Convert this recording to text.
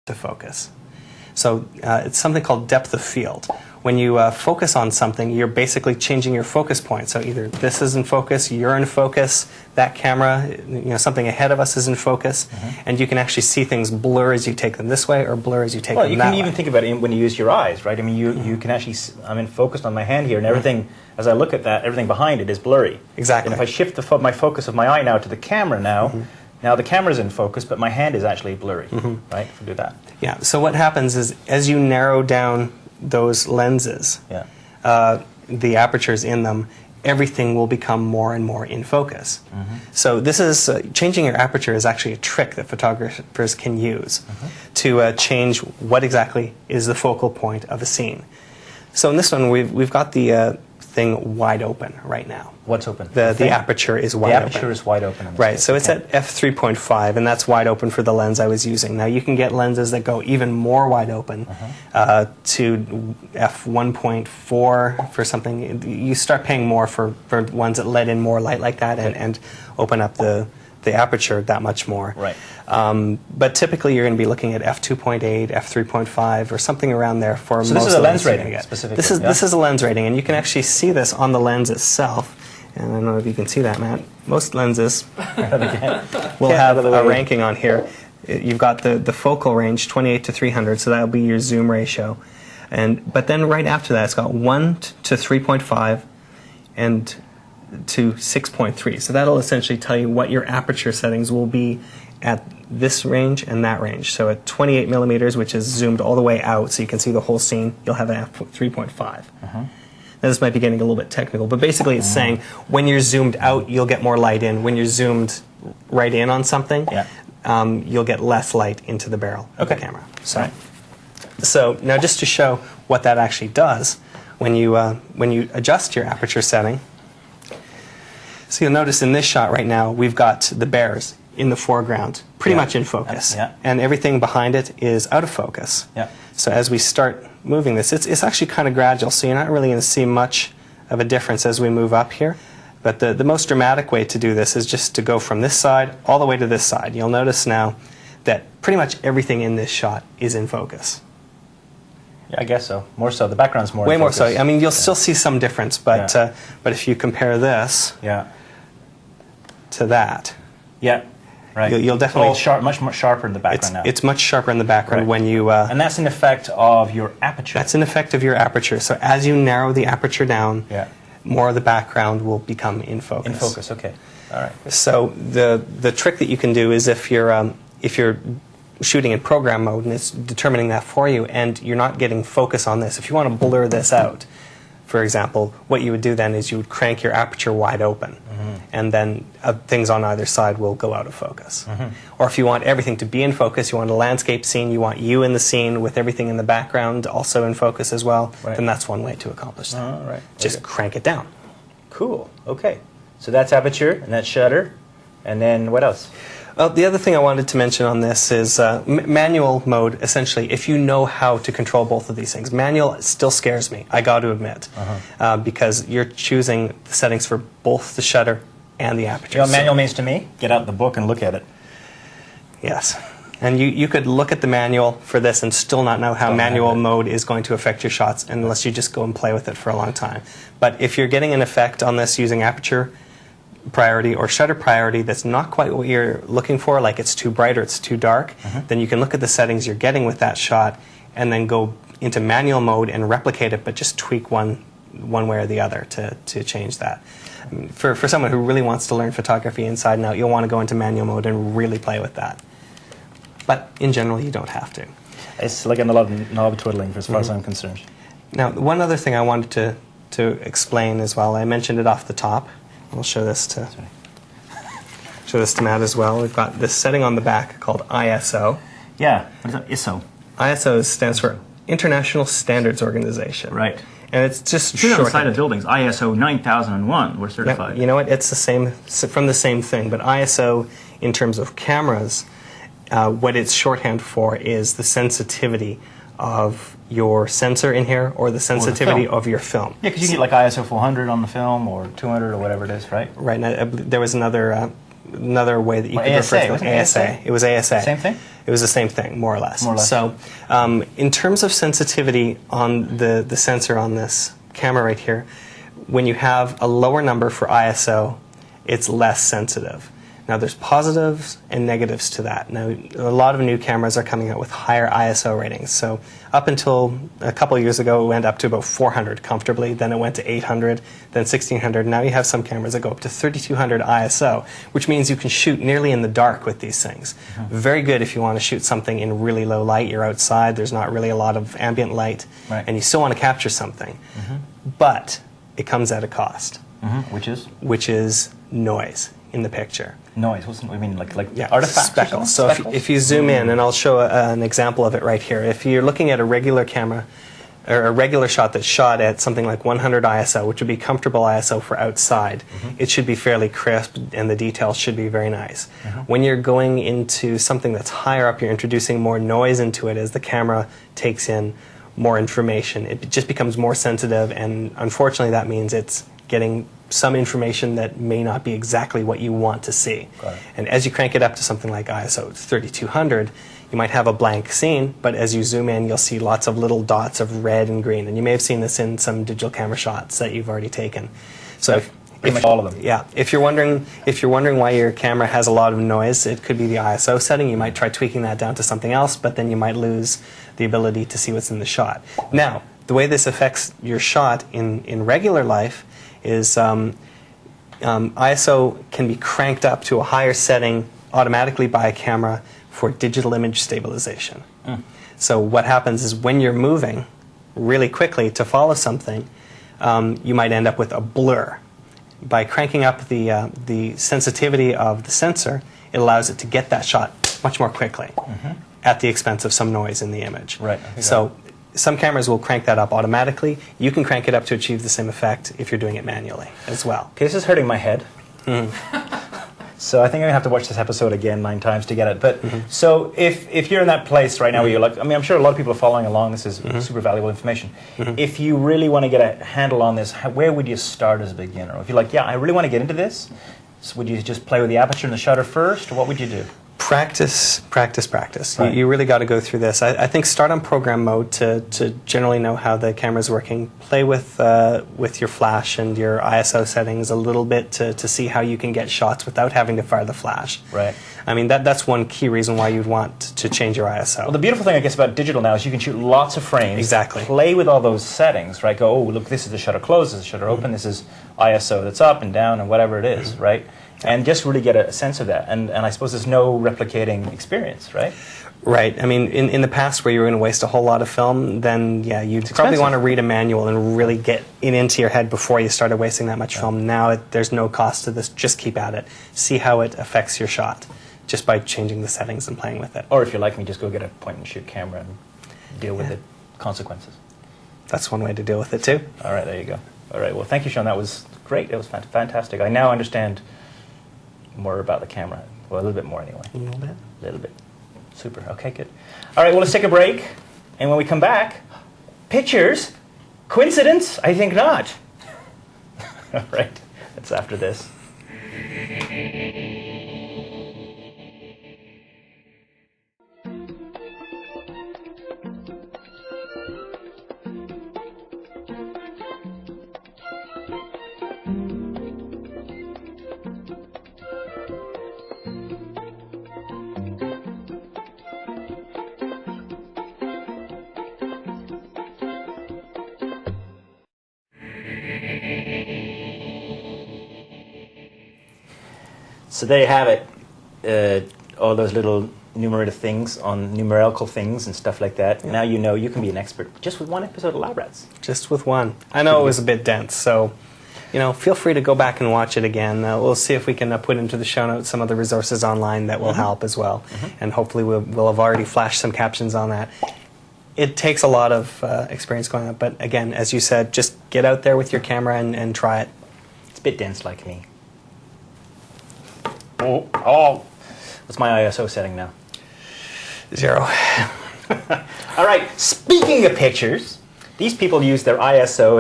to focus. So it's something called depth of field. When you focus on something, you're basically changing your focus point. So either this is in focus, you're in focus, that camera, something ahead of us is in focus, and you can actually see things blur as you take them this way or blur as you take them that way. Well, you can even think about it when you use your eyes, right? I mean, you can actually, I'm focused on my hand here, and everything, as I look at that, everything behind it is blurry. Exactly. And if I shift my focus of my eye now to the camera now the camera's in focus, but my hand is actually blurry, right, if I do that. Yeah, so what happens is as you narrow down those lenses, the apertures in them, everything will become more and more in focus. So this is, changing your aperture is actually a trick that photographers can use to change what exactly is the focal point of a scene. So in this one, we've got the thing wide open right now. What's open? The aperture is wide open. The aperture is wide open. Right, so it's at f3.5, and that's wide open for the lens I was using. Now you can get lenses that go even more wide open to f1.4 for something. You start paying more for ones that let in more light like that and open up the aperture that much more. Right. But typically you're going to be looking at f2.8, f3.5, or something around there for most of the So this is a lens rating specifically? This is a lens rating, and you can actually see this on the lens itself. And I don't know if you can see that, Matt. Most lenses will have a ranking on here. You've got the focal range, 28 to 300, so that'll be your zoom ratio. But then right after that, it's got 1 to 3.5 and to 6.3. So that'll essentially tell you what your aperture settings will be at this range and that range. So at 28 millimeters, which is zoomed all the way out so you can see the whole scene, you'll have an f3.5. Now this might be getting a little bit technical, but basically it's saying when you're zoomed out, you'll get more light in. When you're zoomed right in on something, you'll get less light into the barrel of the camera. So now just to show what that actually does, when you adjust your aperture setting, so you'll notice in this shot right now, we've got the bears in the foreground, pretty much in focus, and everything behind it is out of focus. So as we start moving this, it's actually kind of gradual, so you're not really going to see much of a difference as we move up here. But the most dramatic way to do this is just to go from this side all the way to this side. You'll notice now that pretty much everything in this shot is in focus. Yeah, I guess so. More so. The background's more Way in more focus. so. I mean, you'll still see some difference, but if you compare this to that, right. You'll definitely it's all much more sharper in the background now. It's much sharper in the background when you. And that's an effect of your aperture. That's an effect of your aperture. So as you narrow the aperture down, more of the background will become in focus. In focus. Okay. All right. So the trick that you can do is if you're shooting in program mode and it's determining that for you, and you're not getting focus on this. If you want to blur this out, for example, what you would do then is you would crank your aperture wide open, and then things on either side will go out of focus. Or if you want everything to be in focus, you want a landscape scene, you want you in the scene with everything in the background also in focus as well, then that's one way to accomplish that. Just crank it down. Cool. Okay. So that's aperture, and that's shutter, and then what else? Well, the other thing I wanted to mention on this is manual mode, essentially, if you know how to control both of these things. Manual still scares me, I got to admit, because you're choosing the settings for both the shutter and the aperture. You know what manual means to me? Get out the book and look at it. Yes. And you could look at the manual for this and still not know how manual mode is going to affect your shots unless you just go and play with it for a long time. But if you're getting an effect on this using aperture priority or shutter priority that's not quite what you're looking for, like it's too bright or it's too dark, then you can look at the settings you're getting with that shot and then go into manual mode and replicate it, but just tweak one way or the other to change that. I mean, for someone who really wants to learn photography inside and out, you'll want to go into manual mode and really play with that. But in general, you don't have to. It's like a lot of knob twiddling as far as I'm concerned. Now, one other thing I wanted to explain as well, I mentioned it off the top. I'll show this to Matt as well. We've got this setting on the back called ISO. Yeah, what is that? ISO. ISO stands for International Standards Organization. Right. And it's just short. On the side of buildings, ISO 9001, we're certified. You know what? It's the same from the same thing. But ISO, in terms of cameras, what it's shorthand for is the sensitivity of your sensor in here or the sensitivity of your film. Yeah, because you can get like ISO 400 on the film or 200 or whatever it is, right? Right. Now, there was another way that you could ASA, refer to it. ASA. It was ASA. Same thing? It was the same thing, more or less. More or less. So in terms of sensitivity on the sensor on this camera right here, when you have a lower number for ISO, it's less sensitive. Now there's positives and negatives to that. Now a lot of new cameras are coming out with higher ISO ratings. So up until a couple of years ago, it went up to about 400 comfortably. Then it went to 800, then 1600. Now you have some cameras that go up to 3200 ISO, which means you can shoot nearly in the dark with these things. Very good if you want to shoot something in really low light. You're outside. There's not really a lot of ambient light, right. and you still want to capture something. But it comes at a cost, which is noise in the picture. Noise? What do you mean? Like Yeah, artifacts? speckles. So if you zoom in, and I'll show an example of it right here. If you're looking at a regular camera, or a regular shot that's shot at something like 100 ISO, which would be comfortable ISO for outside, it should be fairly crisp, and the details should be very nice. When you're going into something that's higher up, you're introducing more noise into it as the camera takes in more information. It just becomes more sensitive, and unfortunately that means it's getting some information that may not be exactly what you want to see. And as you crank it up to something like ISO 3200, you might have a blank scene, but as you zoom in, you'll see lots of little dots of red and green. And you may have seen this in some digital camera shots that you've already taken. So pretty much all of them. Yeah. If you're wondering why your camera has a lot of noise, it could be the ISO setting. You might try tweaking that down to something else, but then you might lose the ability to see what's in the shot. Now, the way this affects your shot in regular life is ISO can be cranked up to a higher setting automatically by a camera for digital image stabilization. So what happens is when you're moving really quickly to follow something, you might end up with a blur. By cranking up the sensitivity of the sensor, it allows it to get that shot much more quickly at the expense of some noise in the image. Right. So some cameras will crank that up automatically. You can crank it up to achieve the same effect if you're doing it manually as well. Okay, this is hurting my head. So I think I'm going to have to watch this episode again 9 times to get it. But so if you're in that place right now where you're like, I mean, I'm sure a lot of people are following along. This is super valuable information. If you really want to get a handle on this, where would you start as a beginner? Or if you're like, yeah, I really want to get into this, so would you just play with the aperture and the shutter first, or what would you do? Practice, practice, practice. Right. You really got to go through this. I think start on program mode to generally know how the camera's working. Play with your flash and your ISO settings a little bit to see how you can get shots without having to fire the flash. Right. I mean, that's one key reason why you'd want to change your ISO. Well, the beautiful thing, I guess, about digital now is you can shoot lots of frames. Exactly. Play with all those settings, right? Go, oh, look, this is the shutter closed, this is the shutter open, this is ISO that's up and down and whatever it is, right? And just really get a sense of that. And I suppose there's no replicating experience, right? Right. I mean, in the past where you were going to waste a whole lot of film, then, yeah, you'd probably want to read a manual and really get it into your head before you started wasting that much film. Now there's no cost to this. Just keep at it. See how it affects your shot just by changing the settings and playing with it. Or if you're like me, just go get a point-and-shoot camera and deal with the consequences. That's one way to deal with it, too. All right, there you go. All right, well, thank you, Sean. That was great. That was fantastic. I now understand more about the camera. Well, a little bit more anyway. A little bit. A little bit. Super. Okay, good. All right, well, let's take a break. And when we come back, pictures. Coincidence? I think not. All right, that's after this. So there you have it, all those little numerator things on numerical things and stuff like that. Yeah. Now you know you can be an expert just with one episode of Lab Rats. Just with one. I know it was a bit dense, so feel free to go back and watch it again. We'll see if we can put into the show notes some of the resources online that will help as well. And hopefully we'll have already flashed some captions on that. It takes a lot of experience going on, but again, as you said, just get out there with your camera and try it. It's a bit dense like me. Oh. What's my ISO setting now? 0. All right, speaking of pictures, these people use their ISO and